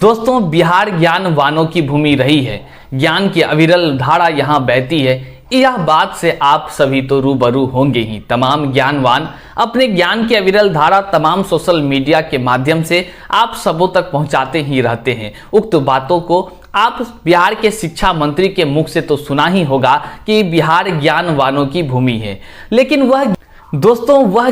दोस्तों, बिहार ज्ञानवानों की भूमि रही है। ज्ञान की अविरल धारा यहाँ बहती है। यह बात से आप सभी तो रूबरू होंगे ही। तमाम ज्ञानवान अपने ज्ञान की अविरल धारा तमाम सोशल मीडिया के माध्यम से आप सबों तक पहुंचाते ही रहते हैं। उक्त बातों को आप बिहार के शिक्षा मंत्री के मुख से तो सुना ही होगा कि बिहार ज्ञानवानों की भूमि है, लेकिन वह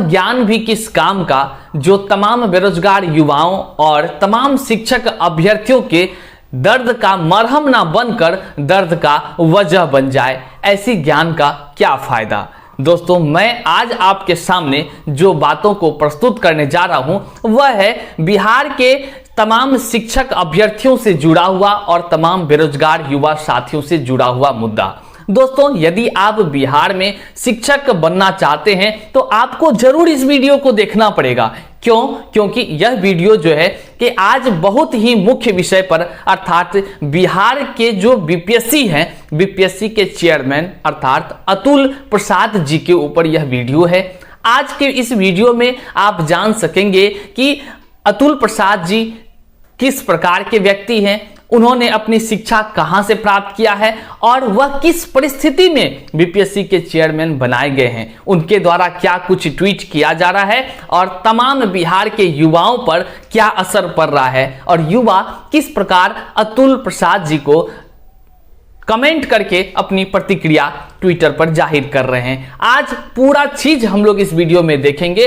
ज्ञान भी किस काम का जो तमाम बेरोजगार युवाओं और तमाम शिक्षक अभ्यर्थियों के दर्द का मरहम ना बनकर दर्द का वजह बन जाए। ऐसी ज्ञान का क्या फायदा। दोस्तों, मैं आज आपके सामने जो बातों को प्रस्तुत करने जा रहा हूं वह है बिहार के तमाम शिक्षक अभ्यर्थियों से जुड़ा हुआ और तमाम बेरोजगार युवा साथियों से जुड़ा हुआ मुद्दा। दोस्तों, यदि आप बिहार में शिक्षक बनना चाहते हैं तो आपको जरूर इस वीडियो को देखना पड़ेगा। क्यों? क्योंकि यह वीडियो जो है कि आज बहुत ही मुख्य विषय पर अर्थात बिहार के जो बीपीएससी हैं, बीपीएससी के चेयरमैन अर्थात अतुल प्रसाद जी के ऊपर यह वीडियो है। आज के इस वीडियो में आप जान सकेंगे कि अतुल प्रसाद जी किस प्रकार के व्यक्ति हैं, उन्होंने अपनी शिक्षा कहां से प्राप्त किया है और वह किस परिस्थिति में बीपीएससी के चेयरमैन बनाए गए हैं, उनके द्वारा क्या कुछ ट्वीट किया जा रहा है और तमाम बिहार के युवाओं पर क्या असर पड़ रहा है और युवा किस प्रकार अतुल प्रसाद जी को कमेंट करके अपनी प्रतिक्रिया ट्विटर पर जाहिर कर रहे हैं। आज पूरा चीज हम लोग इस वीडियो में देखेंगे।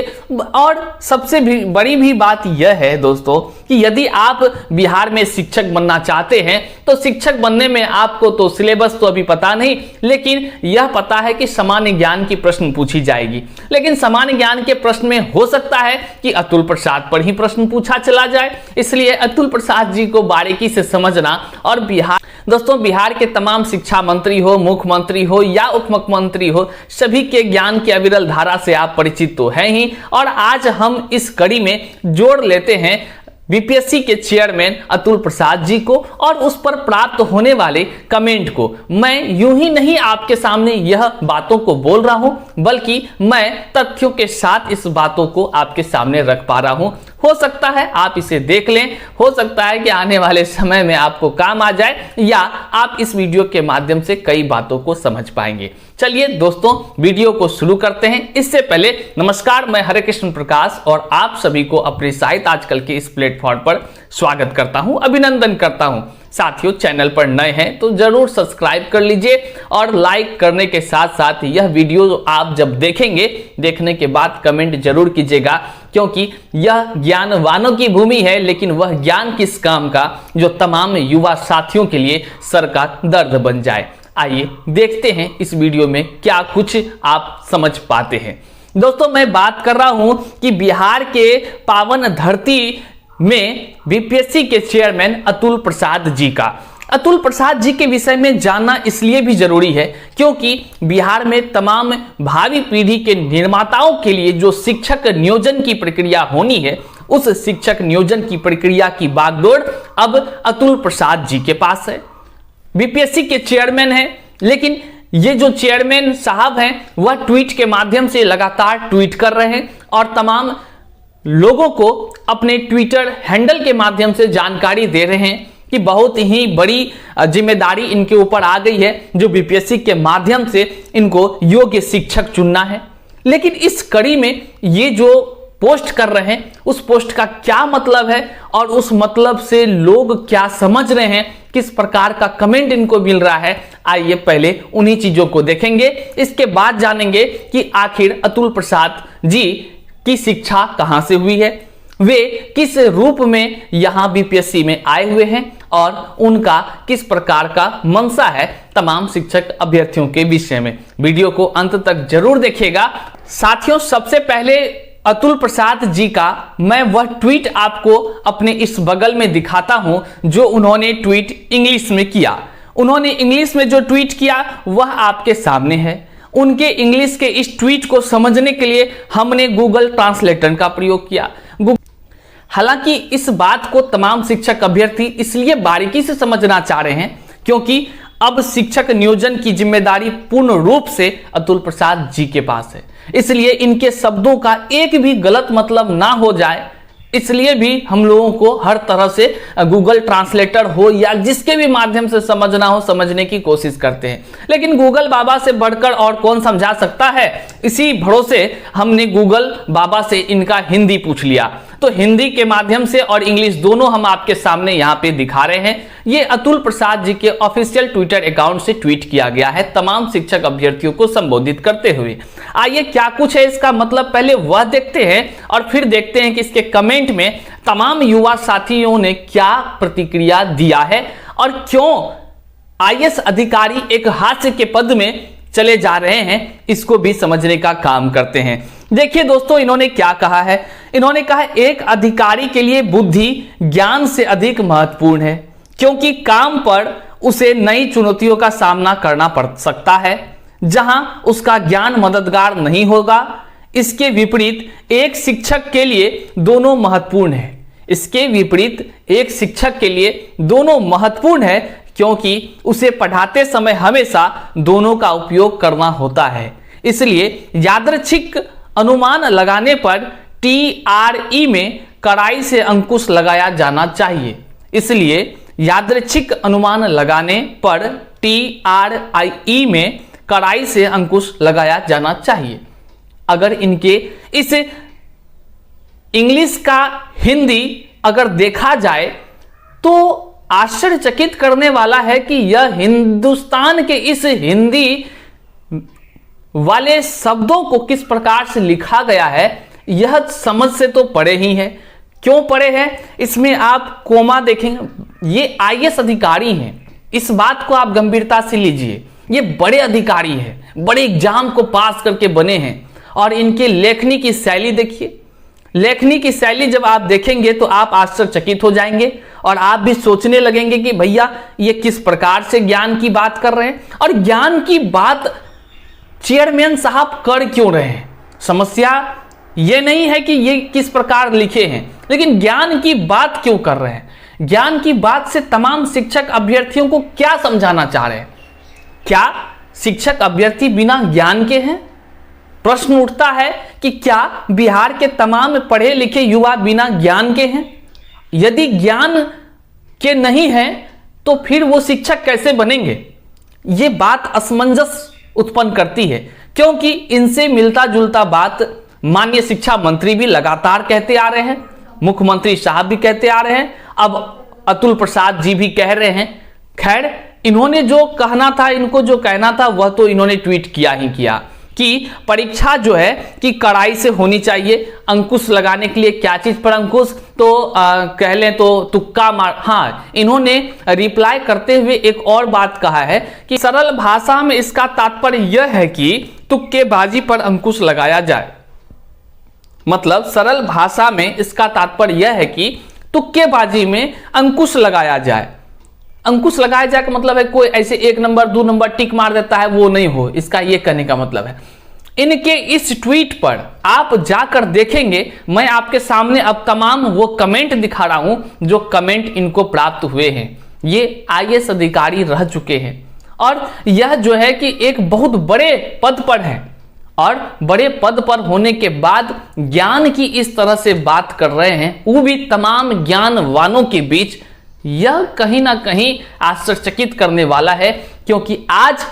और सबसे बड़ी भी बात यह है दोस्तों कि यदि आप बिहार में शिक्षक बनना चाहते हैं तो शिक्षक बनने में आपको तो सिलेबस तो अभी पता नहीं, लेकिन यह पता है कि सामान्य ज्ञान की प्रश्न पूछी जाएगी। लेकिन सामान्य ज्ञान के प्रश्न में हो सकता है कि अतुल प्रसाद पर ही प्रश्न पूछा चला जाए, इसलिए अतुल प्रसाद जी को बारीकी से समझना। और बिहार के तमाम शिक्षा मंत्री हो, मुख्यमंत्री हो या उप मुख्यमंत्री हो, सभी के ज्ञान की अविरल धारा से आप परिचित तो हैं ही। और आज हम इस कड़ी में जोड़ लेते हैं बीपीएससी के चेयरमैन अतुल प्रसाद जी को और उस पर प्राप्त होने वाले कमेंट को। मैं यूं ही नहीं आपके सामने यह बातों को बोल रहा हूं, बल्कि मैं तथ्यों के साथ इस बातों को आपके सामने रख पा रहा हूं। हो सकता है आप इसे देख लें, हो सकता है कि आने वाले समय में आपको काम आ जाए या आप इस वीडियो के माध्यम से कई बातों को समझ पाएंगे। चलिए दोस्तों, वीडियो को शुरू करते हैं। इससे पहले नमस्कार, मैं हरे कृष्ण प्रकाश और आप सभी को अपने साहित्य आजकल के इस प्लेटफॉर्म पर स्वागत करता हूं, अभिनंदन करता हूं। साथियों, चैनल पर नए हैं तो जरूर सब्सक्राइब कर लीजिए और लाइक करने के साथ साथ यह वीडियो आप जब देखेंगे, देखने के बाद कमेंट जरूर कीजिएगा, क्योंकि यह ज्ञानवानों की भूमि है, लेकिन वह ज्ञान किस काम का जो तमाम युवा साथियों के लिए सर का दर्द बन जाए। आइए देखते हैं इस वीडियो में क्या कुछ आप समझ पाते हैं। दोस्तों, मैं बात कर रहा हूं कि बिहार के पावन धरती में बीपीएससी के चेयरमैन अतुल प्रसाद जी का। अतुल प्रसाद जी के विषय में जानना इसलिए भी जरूरी है क्योंकि बिहार में तमाम भावी पीढ़ी के निर्माताओं के लिए जो शिक्षक नियोजन की प्रक्रिया होनी है, उस शिक्षक नियोजन की प्रक्रिया की बागडोर अब अतुल प्रसाद जी के पास है। बीपीएससी के चेयरमैन हैं, लेकिन ये जो चेयरमैन साहब हैं वह ट्वीट के माध्यम से लगातार ट्वीट कर रहे हैं और तमाम लोगों को अपने ट्विटर हैंडल के माध्यम से जानकारी दे रहे हैं कि बहुत ही बड़ी जिम्मेदारी इनके ऊपर आ गई है, जो बीपीएससी के माध्यम से इनको योग्य शिक्षक चुनना है। लेकिन इस कड़ी में ये जो पोस्ट कर रहे हैं, उस पोस्ट का क्या मतलब है और उस मतलब से लोग क्या समझ रहे हैं, किस प्रकार का कमेंट इनको मिल रहा है, आइए पहले उन्हीं चीजों को देखेंगे। इसके बाद जानेंगे कि आखिर अतुल प्रसाद जी की शिक्षा कहां से हुई है, वे किस रूप में यहां बीपीएससी में आए हुए हैं और उनका किस प्रकार का मंशा है तमाम शिक्षक अभ्यर्थियों के विषय में। वीडियो को अंत तक जरूर देखिएगा। साथियों, सबसे पहले अतुल प्रसाद जी का मैं वह ट्वीट आपको अपने इस बगल में दिखाता हूं जो उन्होंने ट्वीट इंग्लिश में किया। उन्होंने इंग्लिश में जो ट्वीट किया वह आपके सामने है। उनके इंग्लिश के इस ट्वीट को समझने के लिए हमने गूगल ट्रांसलेटर का प्रयोग किया। हालांकि इस बात को तमाम शिक्षक अभ्यर्थी इसलिए बारीकी से समझना चाह रहे हैं क्योंकि अब शिक्षक नियोजन की जिम्मेदारी पूर्ण रूप से अतुल प्रसाद जी के पास है। इसलिए इनके शब्दों का एक भी गलत मतलब ना हो जाए, इसलिए भी हम लोगों को हर तरह से गूगल ट्रांसलेटर हो या जिसके भी माध्यम से समझना हो समझने की कोशिश करते हैं। लेकिन गूगल बाबा से बढ़कर और कौन समझा सकता है, इसी भरोसे हमने गूगल बाबा से इनका हिंदी पूछ लिया। तो हिंदी के माध्यम से और इंग्लिश दोनों हम आपके सामने यहाँ पे दिखा रहे हैं। ये अतुल प्रसाद जी के ऑफिशियल ट्विटर अकाउंट से ट्वीट किया गया है तमाम शिक्षक अभ्यर्थियों को संबोधित करते हुए। आइए क्या कुछ है इसका मतलब पहले वह देखते हैं और फिर देखते हैं कि इसके कमेंट में तमाम युवा साथियों ने क्या प्रतिक्रिया दिया है और क्यों आईएएस अधिकारी एक हास्य के पद में चले जा रहे हैं, इसको भी समझने का काम करते हैं। देखिए दोस्तों, इन्होंने क्या कहा है। इन्होंने कहा एक अधिकारी के लिए बुद्धि ज्ञान से अधिक महत्वपूर्ण है, क्योंकि काम पर उसे नई चुनौतियों का सामना करना पड़ सकता है जहां उसका ज्ञान मददगार नहीं होगा। इसके विपरीत एक शिक्षक के लिए दोनों महत्वपूर्ण है। इसके विपरीत एक शिक्षक के लिए दोनों महत्वपूर्ण है, क्योंकि उसे पढ़ाते समय हमेशा दोनों का उपयोग करना होता है। इसलिए यादृच्छिक अनुमान लगाने पर TRE में कड़ाई से अंकुश लगाया जाना चाहिए। इसलिए यादृच्छिक अनुमान लगाने पर TRE में कड़ाई से अंकुश लगाया जाना चाहिए। अगर इनके इस इंग्लिश का हिंदी अगर देखा जाए तो आश्चर्यचकित करने वाला है कि यह हिंदुस्तान के इस हिंदी वाले शब्दों को किस प्रकार से लिखा गया है, यह समझ से तो परे ही है। क्यों परे है, इसमें आप कोमा देखेंगे। ये आईएएस अधिकारी हैं, इस बात को आप गंभीरता से लीजिए। ये बड़े अधिकारी हैं, बड़े एग्जाम को पास करके बने हैं और इनके लेखनी की शैली देखिए। लेखनी की शैली जब आप देखेंगे तो आप आश्चर्यचकित हो जाएंगे और आप भी सोचने लगेंगे कि भैया ये किस प्रकार से ज्ञान की बात कर रहे हैं और ज्ञान की बात चेयरमैन साहब कर क्यों रहे हैं। समस्या ये नहीं है कि ये किस प्रकार लिखे हैं, लेकिन ज्ञान की बात क्यों कर रहे हैं। ज्ञान की बात से तमाम शिक्षक अभ्यर्थियों को क्या समझाना चाह रहे हैं। क्या शिक्षक अभ्यर्थी बिना ज्ञान के हैं? प्रश्न उठता है कि क्या बिहार के तमाम पढ़े लिखे युवा बिना ज्ञान के हैं? यदि ज्ञान के नहीं हैं तो फिर वो शिक्षक कैसे बनेंगे? ये बात असमंजस उत्पन्न करती है, क्योंकि इनसे मिलता जुलता बात माननीय शिक्षा मंत्री भी लगातार कहते आ रहे हैं, मुख्यमंत्री साहब भी कहते आ रहे हैं, अब अतुल प्रसाद जी भी कह रहे हैं। खैर, इन्होंने जो कहना था, इनको जो कहना था वह तो इन्होंने ट्वीट किया ही किया कि परीक्षा जो है कि कड़ाई से होनी चाहिए। अंकुश लगाने के लिए क्या चीज पर अंकुश, तो कह लें तो तुक्का मार। हाँ, इन्होंने रिप्लाई करते हुए एक और बात कहा है कि सरल भाषा में इसका तात्पर्य यह है कि तुक्केबाजी पर अंकुश लगाया जाए। मतलब सरल भाषा में इसका तात्पर्य यह है कि तुक्केबाजी में अंकुश लगाया जाए। अंकुश लगाया जाए का मतलब है कोई ऐसे 1 नंबर 2 नंबर टिक मार देता है वो नहीं हो, इसका ये कहने का मतलब है। इनके इस ट्वीट पर आप जाकर देखेंगे, मैं आपके सामने अब तमाम वो कमेंट दिखा रहा हूं जो कमेंट इनको प्राप्त हुए हैं। ये आईएएस अधिकारी रह चुके हैं और यह जो है कि एक बहुत बड़े पद पर है और बड़े पद पर होने के बाद ज्ञान की इस तरह से बात कर रहे हैं, वो भी तमाम ज्ञानवानों के बीच। यह कहीं ना कहीं आश्चर्यचकित करने वाला है, क्योंकि आज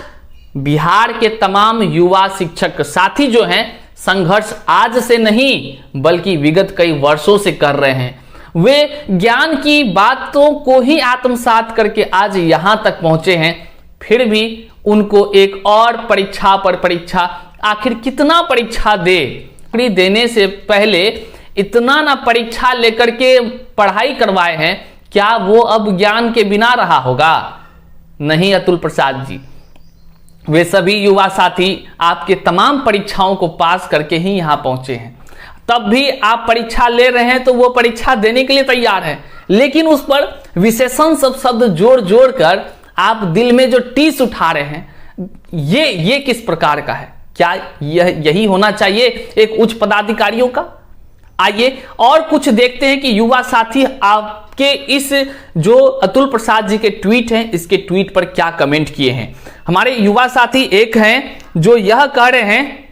बिहार के तमाम युवा शिक्षक साथी जो हैं संघर्ष आज से नहीं बल्कि विगत कई वर्षों से कर रहे हैं। वे ज्ञान की बातों को ही आत्मसात करके आज यहां तक पहुंचे हैं, फिर भी उनको एक और परीक्षा पर परीक्षा, आखिर कितना परीक्षा देने से पहले इतना ना परीक्षा लेकर के पढ़ाई करवाए हैं, क्या वो अब ज्ञान के बिना रहा होगा? नहीं अतुल प्रसाद जी, वे सभी युवा साथी आपके तमाम परीक्षाओं को पास करके ही यहां पहुंचे हैं। तब भी आप परीक्षा ले रहे हैं तो वो परीक्षा देने के लिए तैयार है, लेकिन उस पर विशेषण सब शब्द जोड़ जोड़ कर आप दिल में जो टीस उठा रहे हैं, ये किस प्रकार का है? क्या यही होना चाहिए एक उच्च पदाधिकारियों का? आइए और कुछ देखते हैं कि युवा साथी आपके इस जो अतुल प्रसाद जी के ट्वीट हैं, इसके ट्वीट पर क्या कमेंट किए हैं। हमारे युवा साथी एक हैं जो यह कह रहे हैं,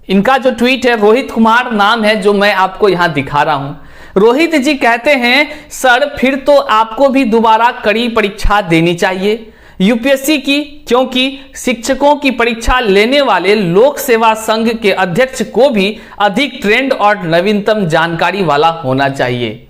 इनका जो ट्वीट है, रोहित कुमार नाम है, जो मैं आपको यहां दिखा रहा हूं। रोहित जी कहते हैं, सर फिर तो आपको भी दोबारा कड़ी परीक्षा देनी चाहिए यूपीएससी की, क्योंकि शिक्षकों की परीक्षा लेने वाले लोक सेवा संघ के अध्यक्ष को भी अधिक ट्रेंड और नवीनतम जानकारी वाला होना चाहिए।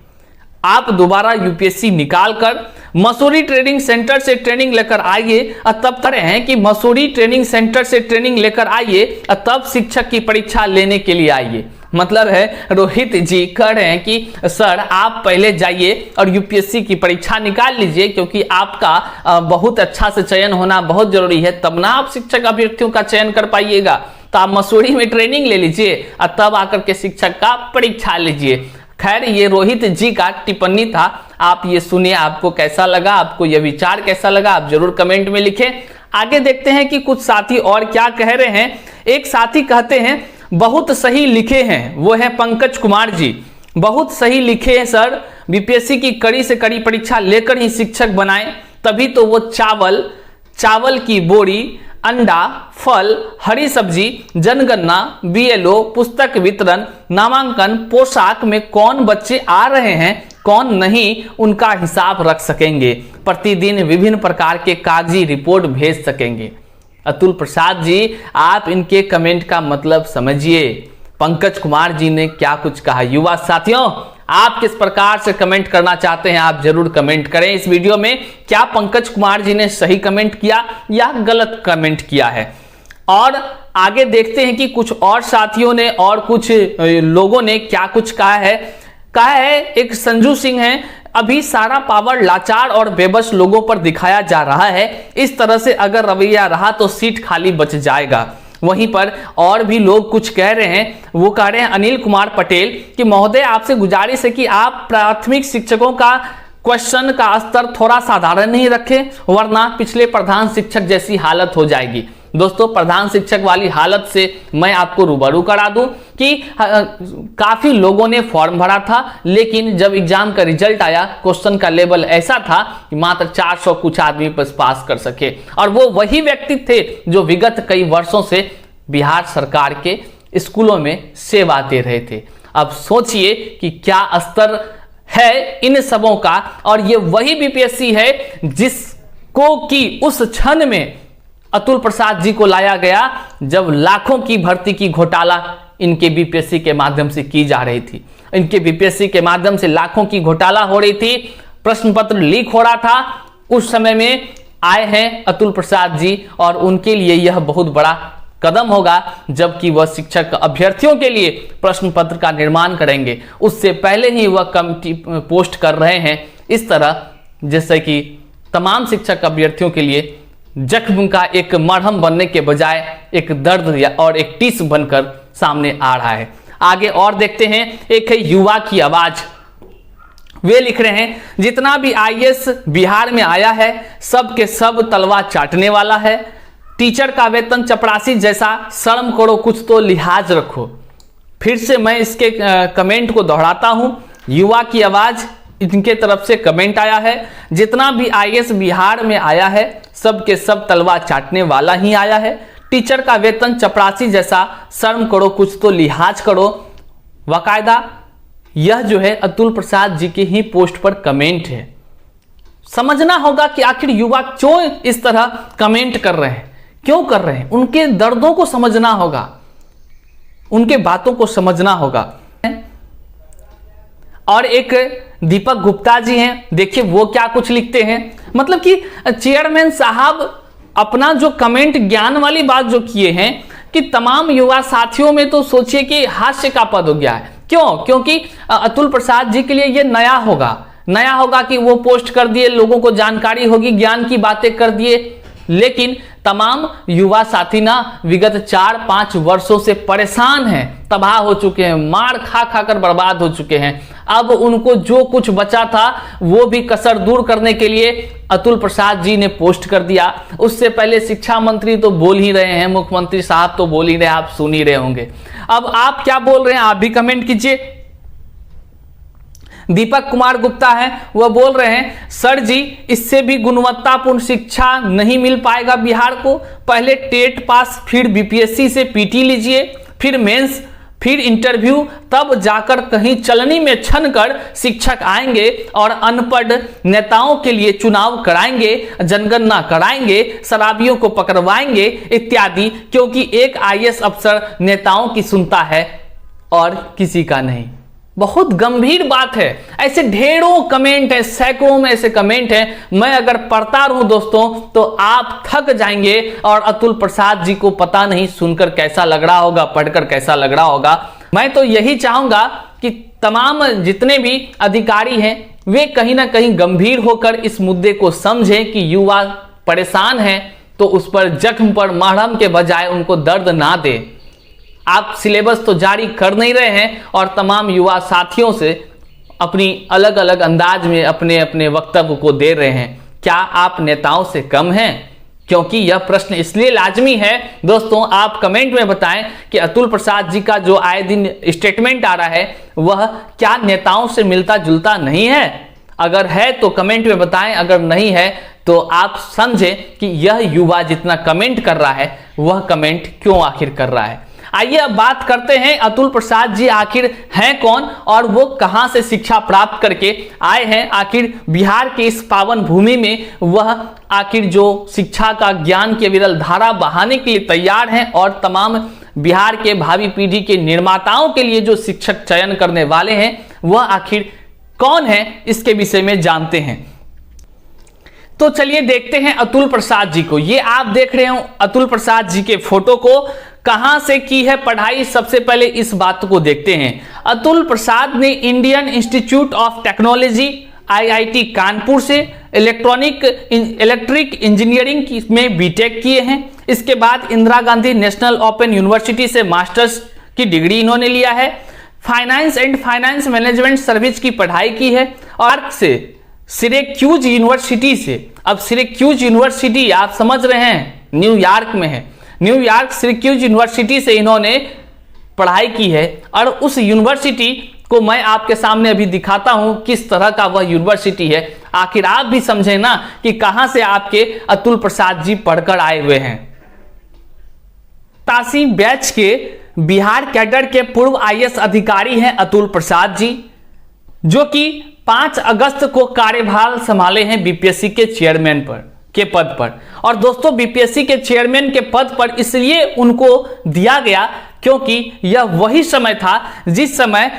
आप दोबारा यूपीएससी निकाल कर मसूरी ट्रेनिंग सेंटर से ट्रेनिंग लेकर आइए, तब कह रहे हैं कि मसूरी ट्रेनिंग सेंटर से ट्रेनिंग लेकर आइए, तब शिक्षक की परीक्षा लेने के लिए आइए। मतलब है रोहित जी कह रहे हैं कि सर आप पहले जाइए और यूपीएससी की परीक्षा निकाल लीजिए, क्योंकि आपका बहुत अच्छा से चयन होना बहुत जरूरी है, तब ना आप शिक्षक अभ्यर्थियों का चयन कर पाइएगा। तो आप मसूरी में ट्रेनिंग ले लीजिए और तब आकर के शिक्षक का परीक्षा लीजिए। खैर, ये रोहित जी का टिप्पणी था, आप ये सुनिए, आपको कैसा लगा, आपको यह विचार कैसा लगा, आप जरूर कमेंट में लिखें। आगे देखते हैं कि कुछ साथी और क्या कह रहे हैं। एक साथी कहते हैं, बहुत सही लिखे हैं, वो है पंकज कुमार जी। बहुत सही लिखे हैं सर, बीपीएससी की कड़ी से कड़ी परीक्षा लेकर ही शिक्षक बनाएं, तभी तो वो चावल की बोरी, अंडा, फल, हरी सब्जी, जनगणना, बीएलओ, पुस्तक वितरण, नामांकन, पोशाक में कौन बच्चे आ रहे हैं कौन नहीं, उनका हिसाब रख सकेंगे। प्रतिदिन विभिन्न प्रकार के कागजी रिपोर्ट भेज सकेंगे। अतुल प्रसाद जी, आप इनके कमेंट का मतलब समझिए। पंकज कुमार जी ने क्या कुछ कहा। युवा साथियों, आप किस प्रकार से कमेंट करना चाहते हैं, आप जरूर कमेंट करें इस वीडियो में। क्या पंकज कुमार जी ने सही कमेंट किया या गलत कमेंट किया है? और आगे देखते हैं कि कुछ और साथियों ने और कुछ लोगों ने क्या कुछ कहा है। एक संजू सिंह है, अभी सारा पावर लाचार और बेबस लोगों पर दिखाया जा रहा है। इस तरह से अगर रवैया रहा तो सीट खाली बच जाएगा। वहीं पर और भी लोग कुछ कह रहे हैं। वो कह रहे हैं अनिल कुमार पटेल कि महोदय आपसे गुजारिश है कि आप प्राथमिक शिक्षकों का क्वेश्चन का स्तर थोड़ा साधारण ही रखें, वरना पिछले प्रधान शिक्षक जैसी हालत हो जाएगी। दोस्तों, प्रधान शिक्षक वाली हालत से मैं आपको रूबरू करा दूं कि काफी लोगों ने फॉर्म भरा था, लेकिन जब एग्जाम का रिजल्ट आया, क्वेश्चन का लेवल ऐसा था कि मात्र 400 कुछ आदमी बस पास कर सके, और वो वही व्यक्ति थे जो विगत कई वर्षों से बिहार सरकार के स्कूलों में सेवा दे रहे थे। अब सोचिए कि क्या स्तर है इन सबों का, और ये वही बीपीएससी है जिसको कि उस क्षण में अतुल प्रसाद जी को लाया गया जब लाखों की भर्ती की घोटाला इनके बीपीएससी के माध्यम से की जा रही थी। इनके बीपीएससी के माध्यम से लाखों की घोटाला हो रही थी, प्रश्न पत्र लीक हो रहा था। उस समय में आए हैं अतुल प्रसाद जी, और उनके लिए यह बहुत बड़ा कदम होगा जबकि वह शिक्षक अभ्यर्थियों के लिए प्रश्न पत्र का निर्माण करेंगे। उससे पहले ही वह कमिटी पोस्ट कर रहे हैं इस तरह, जैसे कि तमाम शिक्षक अभ्यर्थियों के लिए जख्म का एक मरहम बनने के बजाय एक दर्द और एक टीस बनकर सामने आ रहा है। आगे और देखते हैं। एक है युवा की आवाज, वे लिख रहे हैं, जितना भी आईएएस बिहार में आया है सब के सब तलवा चाटने वाला है। टीचर का वेतन चपरासी जैसा, शर्म करो, कुछ तो लिहाज रखो। फिर से मैं इसके कमेंट को दोहराता हूं। युवा की आवाज, इनके तरफ से कमेंट आया है, जितना भी आईएएस बिहार में आया है सब के सब तलवा चाटने वाला ही आया है। टीचर का वेतन चपरासी जैसा, शर्म करो, कुछ तो लिहाज करो। बाकायदा यह जो है अतुल प्रसाद जी के ही पोस्ट पर कमेंट है। समझना होगा कि आखिर युवा क्यों इस तरह कमेंट कर रहे हैं, क्यों कर रहे हैं। उनके दर्दों को समझना होगा, उनके बातों को समझना होगा। और एक दीपक गुप्ता जी हैं, देखिए वो क्या कुछ लिखते हैं। मतलब कि चेयरमैन साहब अपना जो कमेंट ज्ञान वाली बात जो किए हैं कि तमाम युवा साथियों में तो सोचिए कि हास्य का पद हो गया है। क्यों? क्योंकि अतुल प्रसाद जी के लिए ये नया होगा कि वो पोस्ट कर दिए, लोगों को जानकारी होगी, ज्ञान की बातें कर दिए। लेकिन तमाम युवा साथी ना विगत 4-5 वर्षों से परेशान हैं, तबाह हो चुके हैं, मार खा कर बर्बाद हो चुके हैं। अब उनको जो कुछ बचा था वो भी कसर दूर करने के लिए अतुल प्रसाद जी ने पोस्ट कर दिया। उससे पहले शिक्षा मंत्री तो बोल ही रहे हैं, मुख्यमंत्री साहब तो बोल ही रहे, आप सुन ही रहे होंगे। अब आप क्या बोल रहे हैं, आप भी कमेंट कीजिए। दीपक कुमार गुप्ता है, वह बोल रहे हैं, सर जी इससे भी गुणवत्तापूर्ण शिक्षा नहीं मिल पाएगा बिहार को। पहले टेट पास फिर बीपीएससी से पीटी लीजिए, फिर मेंस, फिर इंटरव्यू, तब जाकर कहीं चलनी में छन कर शिक्षक आएंगे और अनपढ़ नेताओं के लिए चुनाव कराएंगे, जनगणना कराएंगे, शराबियों को पकड़वाएंगे इत्यादि, क्योंकि एक आईएएस अफसर नेताओं की सुनता है और किसी का नहीं। बहुत गंभीर बात है। ऐसे ढेरों कमेंट है, सैकड़ों में ऐसे कमेंट हैं, मैं अगर पढ़ता रहूं दोस्तों तो आप थक जाएंगे। और अतुल प्रसाद जी को पता नहीं सुनकर कैसा लग रहा होगा, पढ़कर कैसा लग रहा होगा। मैं तो यही चाहूंगा कि तमाम जितने भी अधिकारी हैं वे कहीं ना कहीं गंभीर होकर इस मुद्दे को समझें कि युवा परेशान है, तो उस पर जख्म पर मरहम के बजाय उनको दर्द ना दे। आप सिलेबस तो जारी कर नहीं रहे हैं और तमाम युवा साथियों से अपनी अलग अलग अंदाज में अपने अपने वक्तव्य को दे रहे हैं। क्या आप नेताओं से कम हैं? क्योंकि यह प्रश्न इसलिए लाजमी है दोस्तों, आप कमेंट में बताएं कि अतुल प्रसाद जी का जो आए दिन स्टेटमेंट आ रहा है वह क्या नेताओं से मिलता जुलता नहीं है? अगर है तो कमेंट में बताएं, अगर नहीं है तो आप समझें कि यह युवा जितना कमेंट कर रहा है वह कमेंट क्यों आखिर कर रहा है। आइए अब बात करते हैं अतुल प्रसाद जी आखिर हैं कौन और वो कहां से शिक्षा प्राप्त करके आए हैं। आखिर बिहार के इस पावन भूमि में वह आखिर जो शिक्षा का ज्ञान की विरल धारा बहाने के लिए तैयार हैं और तमाम बिहार के भावी पीढ़ी के निर्माताओं के लिए जो शिक्षक चयन करने वाले हैं वह आखिर कौन है, इसके विषय में जानते हैं। तो चलिए देखते हैं अतुल प्रसाद जी को। ये आप देख रहे हो अतुल प्रसाद जी के फोटो को। कहां से की है पढ़ाई, सबसे पहले इस बात को देखते हैं। अतुल प्रसाद ने Indian institute of technology IIT Kanpur से इलेक्ट्रिक इंजीनियरिंग में बीटेक किए हैं। इसके बाद Indira Gandhi national open university से मास्टर्स की डिग्री इन्होंने लिया है। Finance and finance management service की पढ़ाई की है और से सिरेक्यूज यूनिवर्सिटी से, अब सिरेक्यूज यूनिवर्सिटी आप समझ रहे हैं न्यूयॉर्क में है, न्यूयॉर्क सिरेक्यूज यूनिवर्सिटी से इन्होंने पढ़ाई की है। और उस यूनिवर्सिटी को मैं आपके सामने अभी दिखाता हूं किस तरह का वह यूनिवर्सिटी है, आखिर आप भी समझे ना कि कहां से आपके अतुल प्रसाद जी पढ़कर आए हुए हैं। 87 बैच के बिहार कैडर के पूर्व IAS अधिकारी हैं अतुल प्रसाद जी, जो कि 5 अगस्त को कार्यभार संभाले हैं बीपीएससी के चेयरमैन के पद पर। और दोस्तों बीपीएससी के चेयरमैन के पद पर इसलिए उनको दिया गया क्योंकि यह वही समय था जिस समय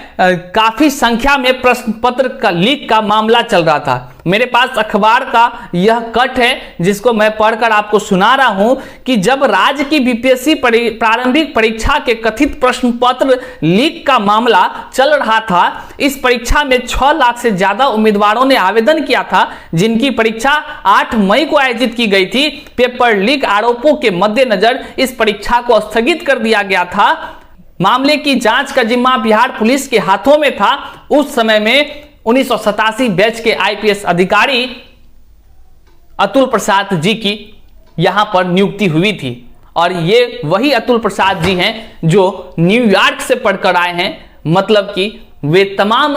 काफी संख्या में प्रश्न पत्र का लीक का मामला चल रहा था। मेरे पास अखबार का यह कट है जिसको मैं पढ़कर आपको सुना रहा हूं कि जब राज्य की बीपीएससी प्रारंभिक परीक्षा के कथित प्रश्न पत्र लीक का मामला चल रहा था, इस परीक्षा में 6 लाख से ज्यादा उम्मीदवारों ने आवेदन किया था, जिनकी परीक्षा 8 मई को आयोजित की गई थी। पेपर लीक आरोपों के मद्देनजर इस परीक्षा को स्थगित कर दिया गया था। मामले की जांच का जिम्मा बिहार पुलिस के हाथों में था। उस समय में 1987 बैच के IPS अधिकारी अतुल प्रसाद जी की यहां पर नियुक्ति हुई थी। और ये वही अतुल प्रसाद जी हैं जो न्यूयॉर्क से पढ़कर आए हैं, मतलब कि वे तमाम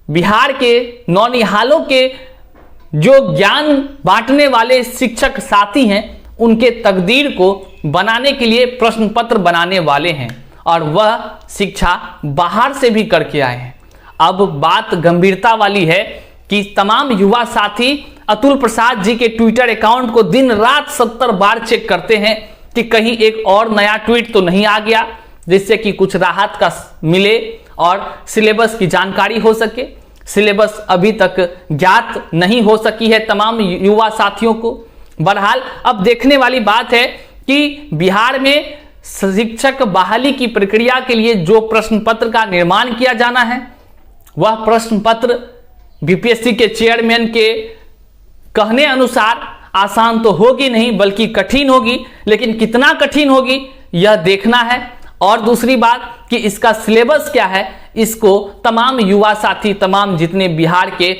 बिहार के नौनिहालों के जो ज्ञान बांटने वाले शिक्षक साथी हैं, उनके तकदीर को बनाने के लिए प्रश्न पत्र बनाने वाले हैं और वह शिक्षा बाहर से भी करके आए हैं। अब बात गंभीरता वाली है कि तमाम युवा साथी अतुल प्रसाद जी के ट्विटर अकाउंट को दिन रात 70 बार चेक करते हैं कि कहीं एक और नया ट्वीट तो नहीं आ गया जिससे कि कुछ राहत का मिले और सिलेबस की जानकारी हो सके। सिलेबस अभी तक ज्ञात नहीं हो सकी है तमाम युवा साथियों को। बहरहाल अब देखने वाली बात है कि बिहार में शिक्षक बहाली की प्रक्रिया के लिए जो प्रश्न पत्र का निर्माण किया जाना है, वह प्रश्न पत्र बीपीएससी के चेयरमैन के कहने अनुसार आसान तो होगी नहीं बल्कि कठिन होगी। लेकिन कितना कठिन होगी यह देखना है। और दूसरी बात कि इसका सिलेबस क्या है, इसको तमाम युवा साथी, तमाम जितने बिहार के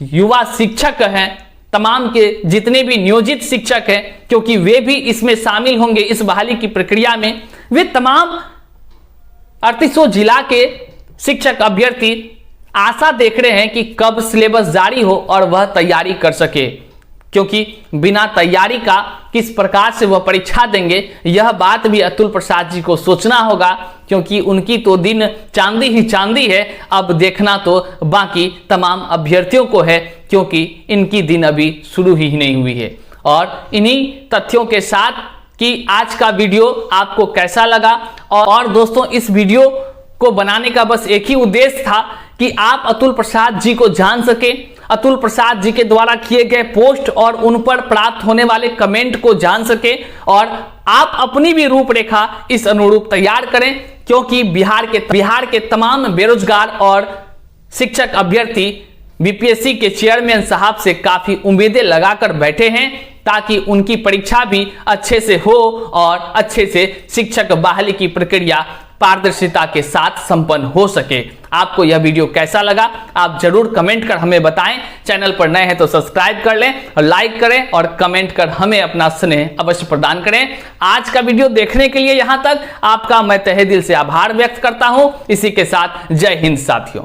युवा शिक्षक हैं, तमाम के जितने भी नियोजित शिक्षक हैं, क्योंकि वे भी इसमें शामिल होंगे इस बहाली की प्रक्रिया में, वे तमाम 38 जिला के शिक्षक अभ्यर्थी आशा देख रहे हैं कि कब सिलेबस जारी हो और वह तैयारी कर सके। क्योंकि बिना तैयारी का किस प्रकार से वह परीक्षा देंगे यह बात भी अतुल प्रसाद जी को सोचना होगा, क्योंकि उनकी तो दिन चांदी ही चांदी है। अब देखना तो बाकी तमाम अभ्यर्थियों को है, क्योंकि इनकी दिन अभी शुरू ही नहीं हुई है। और इन्हीं तथ्यों के साथ कि आज का वीडियो आपको कैसा लगा, और दोस्तों इस वीडियो को बनाने का बस एक ही उद्देश्य था कि आप अतुल प्रसाद जी को जान सके, अतुल प्रसाद जी के द्वारा किए गए पोस्ट और उन पर प्राप्त होने वाले कमेंट को जान सके, और आप अपनी भी रूपरेखा इस अनुरूप तैयार करें, क्योंकि बिहार के तमाम बेरोजगार और शिक्षक अभ्यर्थी बीपीएससी के चेयरमैन साहब से काफी उम्मीदें लगाकर बैठे हैं, ताकि उनकी परीक्षा भी अच्छे से हो और अच्छे से शिक्षक बहाली की प्रक्रिया पारदर्शिता के साथ संपन्न हो सके। आपको यह वीडियो कैसा लगा आप जरूर कमेंट कर हमें बताएं। चैनल पर नए हैं तो सब्सक्राइब कर लें और लाइक करें और कमेंट कर हमें अपना स्नेह अवश्य प्रदान करें। आज का वीडियो देखने के लिए यहां तक आपका मैं तहे दिल से आभार व्यक्त करता हूं। इसी के साथ जय हिंद साथियों।